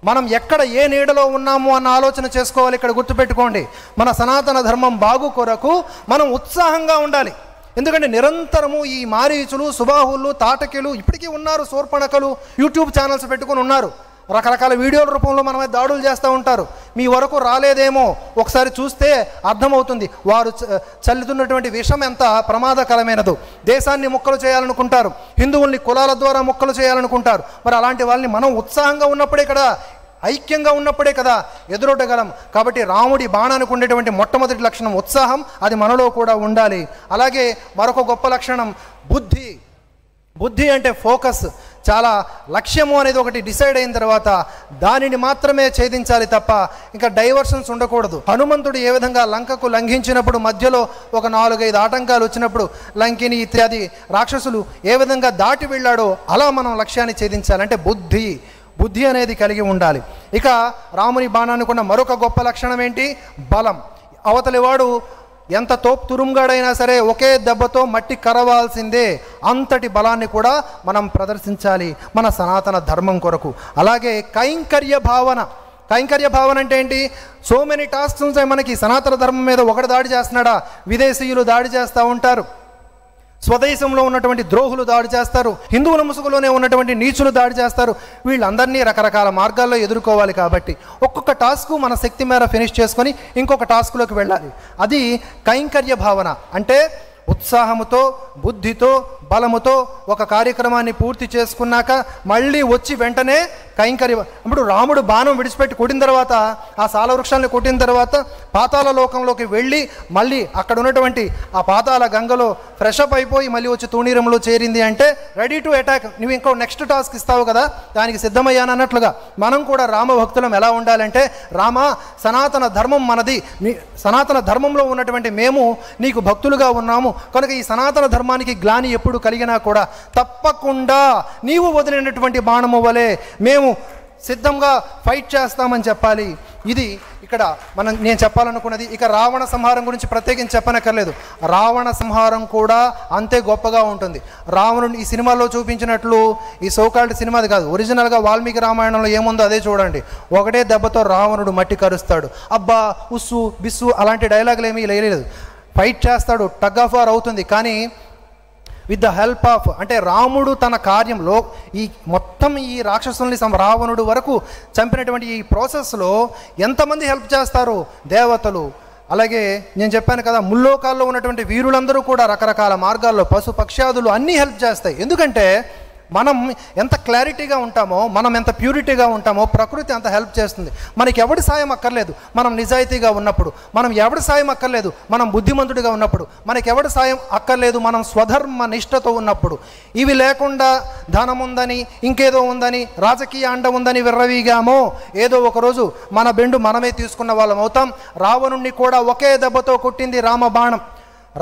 మనం ఎక్కడ ఏ నీడలో ఉన్నాము అన్న ఆలోచన చేసుకోవాలి. ఇక్కడ గుర్తుపెట్టుకోండి, మన సనాతన ధర్మం బాగు కొరకు మనం ఉత్సాహంగా ఉండాలి. ఎందుకంటే నిరంతరము ఈ మారీచులు, సుబాహులు, తాటకిలు ఇప్పటికీ ఉన్నారు, శూర్పణఖలు యూట్యూబ్ ఛానల్స్ పెట్టుకుని ఉన్నారు. రకరకాల వీడియోల రూపంలో మన మీద దాడులు చేస్తూ ఉంటారు. మీ వరకు రాలేదేమో, ఒకసారి చూస్తే అర్థమవుతుంది వారు చల్లుతున్నటువంటి విషం ఎంత ప్రమాదకరమైనదో. దేశాన్ని ముక్కలు చేయాలనుకుంటారు, హిందువుల్ని కులాల ద్వారా ముక్కలు చేయాలనుకుంటారు. మరి అలాంటి వాళ్ళని మనం ఉత్సాహంగా ఉన్నప్పుడే కదా, ఐక్యంగా ఉన్నప్పుడే కదా ఎదురొడ్డగలం. కాబట్టి రాముడి బాణానికి ఉండేటువంటి మొట్టమొదటి లక్షణం ఉత్సాహం, అది మనలో కూడా ఉండాలి. అలాగే మరొక గొప్ప లక్షణం బుద్ధి. బుద్ధి అంటే ఫోకస్. చాలా లక్ష్యము అనేది ఒకటి డిసైడ్ అయిన తర్వాత దానిని మాత్రమే ఛేదించాలి తప్ప ఇంకా డైవర్షన్స్ ఉండకూడదు. హనుమంతుడు ఏ విధంగా లంకకు లంఘించినప్పుడు మధ్యలో ఒక 4-5 ఆటంకాలు వచ్చినప్పుడు లంకిని ఇత్యాది రాక్షసులు ఏ విధంగా దాటి వెళ్ళాడో అలా మనం లక్ష్యాన్ని ఛేదించాలి. అంటే బుద్ధి అనేది కలిగి ఉండాలి. ఇక రాముని బాణానికి ఉన్న మరొక గొప్ప లక్షణం ఏంటి? బలం. అవతలివాడు ఎంత తురుంగాడైనా సరే ఒకే దెబ్బతో మట్టి కరవాల్సిందే. అంతటి బలాన్ని కూడా మనం ప్రదర్శించాలి మన సనాతన ధర్మం కొరకు. అలాగే కైంకర్య భావన అంటే ఏంటి? సో మెనీ టాస్క్స్ ఉంటాయి మనకి. సనాతన ధర్మం మీద ఒకటి దాడి చేస్తున్నాడా, విదేశీయులు దాడి చేస్తూ ఉంటారు, స్వదేశంలో ఉన్నటువంటి ద్రోహులు దాడి చేస్తారు, హిందువుల ముసుగులోనే ఉన్నటువంటి నీచులు దాడి చేస్తారు. వీళ్ళందరినీ రకరకాల మార్గాల్లో ఎదుర్కోవాలి. కాబట్టి ఒక్కొక్క టాస్క్ మన శక్తి మేర ఫినిష్ చేసుకొని ఇంకొక టాస్క్లోకి వెళ్ళాలి. అది కైంకర్య భావన. అంటే ఉత్సాహముతో, బుద్ధితో, బలముతో ఒక కార్యక్రమాన్ని పూర్తి చేసుకున్నాక మళ్ళీ వచ్చి వెంటనే కైంకర్య. ఇప్పుడు రాముడు బాణం విడిచిపెట్టి కొట్టిన తర్వాత, ఆ సాల వృక్షాన్ని కొట్టిన తర్వాత పాతాళ లోకంలోకి వెళ్ళి మళ్ళీ అక్కడ ఉన్నటువంటి ఆ పాతాళ గంగలో ఫ్రెష్ అప్ అయిపోయి మళ్ళీ వచ్చి తూణీరంలో చేరింది అంటే రెడీ టు అటాక్, నువ్వు ఇంకో నెక్స్ట్ టాస్క్ ఇస్తావు కదా, దానికి సిద్ధమయ్యానన్నట్లుగా మనం కూడా రామభక్తులం ఎలా ఉండాలంటే, రామ సనాతన ధర్మం మనది, సనాతన ధర్మంలో ఉన్నటువంటి మేము నీకు భక్తులుగా ఉన్నాము కనుక ఈ సనాతన ధర్మానికి గ్లాని ఎప్పుడు కలిగినా కూడా తప్పకుండా నీవు వదిలినటువంటి బాణము వలె మేము సిద్ధంగా ఫైట్ చేస్తామని చెప్పాలి. ఇది ఇక్కడ నేను చెప్పాలనుకున్నది. ఇక రావణ సంహారం గురించి ప్రత్యేకించి చెప్పనక్కర్లేదు. రావణ సంహారం కూడా అంతే గొప్పగా ఉంటుంది. రావణుని ఈ సినిమాలో చూపించినట్లు ఈ సోకాల్డ్ సినిమాది కాదు, ఒరిజినల్గా వాల్మీకి రామాయణంలో ఏముందో అదే చూడండి. ఒకటే దెబ్బతో రావణుడు మట్టి కరుస్తాడు, అబ్బా ఉస్సు బిస్సు అలాంటి డైలాగులు ఏమీ లేదు. ఫైట్ చేస్తాడు, టగ్ ఆఫ్ వార్ అవుతుంది. కానీ విత్ ద హెల్ప్ ఆఫ్, అంటే రాముడు తన కార్యంలో ఈ మొత్తం ఈ రాక్షసుల్ని రావణుడు వరకు చంపినటువంటి ఈ ప్రాసెస్లో ఎంతమంది హెల్ప్ చేస్తారు? దేవతలు. అలాగే నేను చెప్పాను కదా, ముల్లోకాల్లో ఉన్నటువంటి వీరులందరూ కూడా రకరకాల మార్గాల్లో పశు పక్ష్యాదులు అన్నీ హెల్ప్ చేస్తాయి. ఎందుకంటే మనం ఎంత క్లారిటీగా ఉంటామో, మనం ఎంత ప్యూరిటీగా ఉంటామో ప్రకృతి అంత హెల్ప్ చేస్తుంది. మనకి ఎవడి సాయం అక్కర్లేదు మనం నిజాయితీగా ఉన్నప్పుడు, మనం ఎవడి సాయం అక్కర్లేదు మనం బుద్ధిమంతుడిగా ఉన్నప్పుడు, మనకి ఎవడి సాయం అక్కర్లేదు మనం స్వధర్మ నిష్ఠతో ఉన్నప్పుడు. ఇవి లేకుండా ధనం ఉందని, ఇంకేదో ఉందని, రాజకీయ అండ ఉందని విర్రవీగామో ఏదో ఒకరోజు మన బెండు మనమే తీసుకున్న వాళ్ళం అవుతాం. రావణుణ్ణి కూడా ఒకే దెబ్బతో కొట్టింది రామబాణం.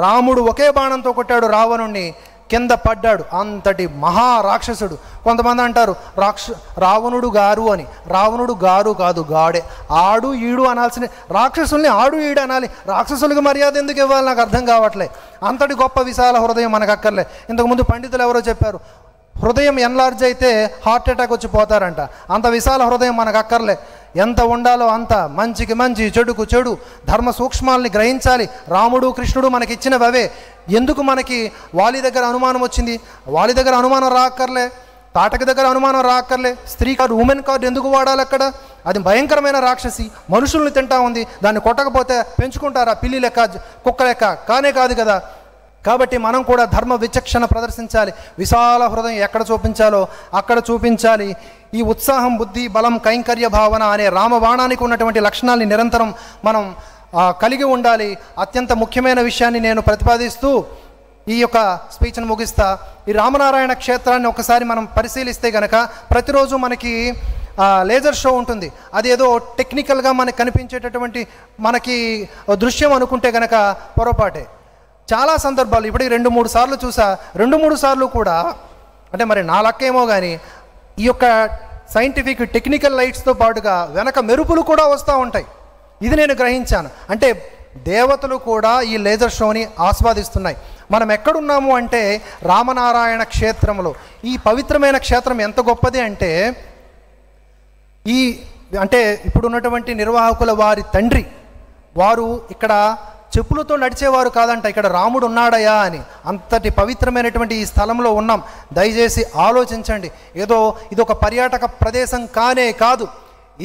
రాముడు ఒకే బాణంతో కొట్టాడు రావణుణ్ణి, కింద పడ్డాడు. అంతటి మహారాక్షసుడు. కొంతమంది అంటారు రావణుడు గారు అని. రావణుడు గారు కాదు, గాడే. ఆడు ఈడు అనాల్సిన రాక్షసుల్ని ఆడు ఈడు అనాలి. రాక్షసులకు మర్యాద ఎందుకు ఇవ్వాలి నాకు అర్థం కావట్లే. అంతటి గొప్ప విశాల హృదయం మనకు అక్కర్లే. ఇంతకుముందు పండితులు ఎవరో చెప్పారు, హృదయం ఎన్లార్జ్ అయితే హార్ట్ అటాక్ వచ్చి పోతారంట. అంత విశాల హృదయం మనకు అక్కర్లే. ఎంత ఉండాలో అంత, మంచికి మంచి, చెడుకు చెడు, ధర్మ సూక్ష్మాలని గ్రహించాలి. రాముడు కృష్ణుడు మనకి ఇచ్చినవి అవే. ఎందుకు మనకి వాలి దగ్గర అనుమానం వచ్చింది? వాలి దగ్గర అనుమానం రాక్కర్లే, తాటకి దగ్గర అనుమానం రాక్కర్లే. స్త్రీ కార్డు, ఉమెన్ కార్డు ఎందుకు వాడాలి అక్కడ? అది భయంకరమైన రాక్షసి, మనుషుల్ని తింటా ఉంది. దాన్ని కొట్టకపోతే పెంచుకుంటారా? పిల్లి లెక్క, కుక్క లెక్క కానే కాదు కదా. కాబట్టి మనం కూడా ధర్మ విచక్షణ ప్రదర్శించాలి. విశాల హృదయం ఎక్కడ చూపించాలో అక్కడ చూపించాలి. ఈ ఉత్సాహం, బుద్ధి, బలం, కైంకర్య భావన అనే రామబాణానికి ఉన్నటువంటి లక్షణాలని నిరంతరం మనం కలిగి ఉండాలి. అత్యంత ముఖ్యమైన విషయాన్ని నేను ప్రతిపాదిస్తూ ఈ యొక్క స్పీచ్ను ముగిస్తా. ఈ రామనారాయణ క్షేత్రాన్ని ఒకసారి మనం పరిశీలిస్తే గనక ప్రతిరోజు మనకి లేజర్ షో ఉంటుంది. అదేదో టెక్నికల్గా మనకు కనిపించేటటువంటి మనకి దృశ్యం అనుకుంటే గనక పొరపాటే. చాలా సందర్భాలు ఇప్పటికి 2-3 సార్లు చూసా. 2-3 సార్లు కూడా, అంటే మరి నా లక్క ఏమో కానీ ఈ యొక్క సైంటిఫిక్ టెక్నికల్ లైట్స్తో పాటుగా వెనక మెరుపులు కూడా వస్తూ ఉంటాయి. ఇది నేను గ్రహించాను. అంటే దేవతలు కూడా ఈ లేజర్ షోని ఆస్వాదిస్తున్నాయి. మనం ఎక్కడున్నాము అంటే రామనారాయణ క్షేత్రంలో. ఈ పవిత్రమైన క్షేత్రం ఎంత గొప్పది అంటే, అంటే ఇప్పుడు ఉన్నటువంటి నిర్వాహకుల వారి తండ్రి వారు ఇక్కడ చెప్పులతో నడిచేవారు కాదంట, ఇక్కడ రాముడు ఉన్నాడయా అని. అంతటి పవిత్రమైనటువంటి ఈ స్థలంలో ఉన్నాం. దయచేసి ఆలోచించండి. ఏదో ఇదొక పర్యాటక ప్రదేశం కానే కాదు,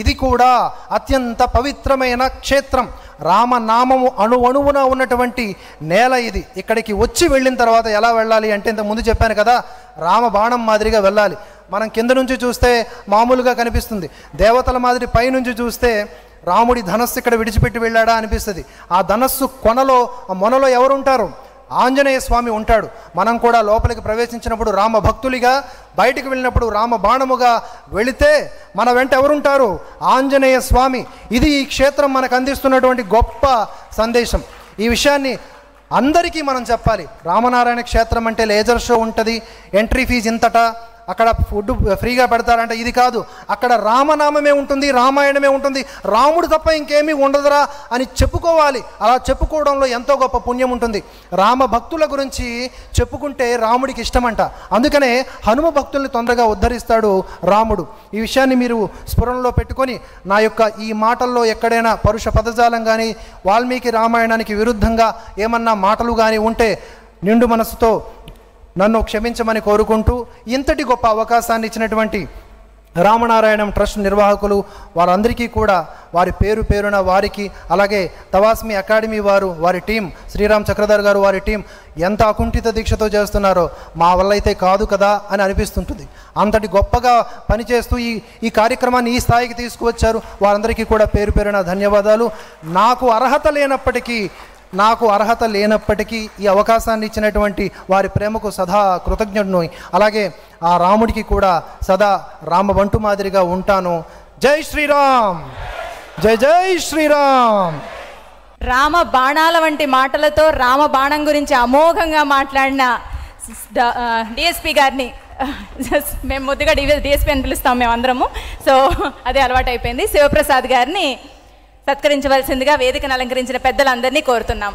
ఇది కూడా అత్యంత పవిత్రమైన క్షేత్రం. రామనామము అణువణువున ఉన్నటువంటి నేల ఇది. ఇక్కడికి వచ్చి వెళ్ళిన తర్వాత ఎలా వెళ్ళాలి అంటే, ఇంతకుముందు చెప్పాను కదా, రామ బాణం మాదిరిగా వెళ్ళాలి. మనం కింద నుంచి చూస్తే మామూలుగా కనిపిస్తుంది, దేవతల మాదిరి పైనుంచి చూస్తే రాముడి ధనస్సు ఇక్కడ విడిచిపెట్టి వెళ్ళాడా అనిపిస్తుంది. ఆ ధనస్సు మొనలో ఎవరుంటారు? ఆంజనేయ స్వామి ఉంటాడు. మనం కూడా లోపలికి ప్రవేశించినప్పుడు రామ భక్తులుగా, బయటికి వెళ్ళినప్పుడు రామ బాణముగా వెళితే మన వెంట ఎవరుంటారు? ఆంజనేయ స్వామి. ఇది ఈ క్షేత్రం మనకు అందిస్తున్నటువంటి గొప్ప సందేశం. ఈ విషయాన్ని అందరికీ మనం చెప్పాలి. రామనారాయణ క్షేత్రం అంటే లేజర్ షో ఉంటుంది, ఎంట్రీ ఫీజు ఇంతటా, అక్కడ ఫుడ్ ఫ్రీగా పెడతారంట. ఇది కాదు, అక్కడ రామనామమే ఉంటుంది, రామాయణమే ఉంటుంది, రాముడు తప్ప ఇంకేమీ ఉండదురా అని చెప్పుకోవాలి. అలా చెప్పుకోవడంలో ఎంతో గొప్ప పుణ్యం ఉంటుంది. రామ భక్తుల గురించి చెప్పుకుంటే రాముడికి ఇష్టమంట. అందుకనే హనుమ భక్తుల్ని తొందరగా ఉద్ధరిస్తాడు రాముడు. ఈ విషయాన్ని మీరు స్ఫురణలో పెట్టుకొని, నా యొక్క ఈ మాటల్లో ఎక్కడైనా పరుష పదజాలం కానీ, వాల్మీకి రామాయణానికి విరుద్ధంగా ఏమన్నా మాటలు కానీ ఉంటే నిండు మనసుతో నన్ను క్షమించమని కోరుకుంటూ, ఇంతటి గొప్ప అవకాశాన్ని ఇచ్చినటువంటి రామనారాయణం ట్రస్ట్ నిర్వాహకులు వారందరికీ కూడా వారి పేరు పేరున వారికి, అలాగే తవాస్మి అకాడమీ వారు, వారి టీం, శ్రీరామ్ చక్రధర్ గారు వారి టీం ఎంత అకుంఠిత దీక్షతో చేస్తున్నారో మా వల్ల అయితే కాదు కదా అని అనిపిస్తుంటుంది. అంతటి గొప్పగా పనిచేస్తూ ఈ కార్యక్రమాన్ని ఈ స్థాయికి తీసుకువచ్చారు. వారందరికీ కూడా పేరు పేరున ధన్యవాదాలు. నాకు అర్హత లేనప్పటికీ ఈ అవకాశాన్ని ఇచ్చినటువంటి వారి ప్రేమకు సదా కృతజ్ఞుడిని. అలాగే ఆ రాముడికి కూడా సదా రామబంటు మాదిరిగా ఉంటాను. జై శ్రీరామ్, జై జై శ్రీరామ్. రామ బాణాల వంటి మాటలతో రామ బాణం గురించి అమోఘంగా మాట్లాడిన డిఎస్పి గారిని మేము ముద్దుగా డిఎస్పి అని పిలుస్తాం మేమందరము, సో అదే అలవాటు అయిపోయింది. శివప్రసాద్ గారిని సత్కరించవలసిందిగా వేదికను అలంకరించిన పెద్దలందరినీ కోరుతున్నాం.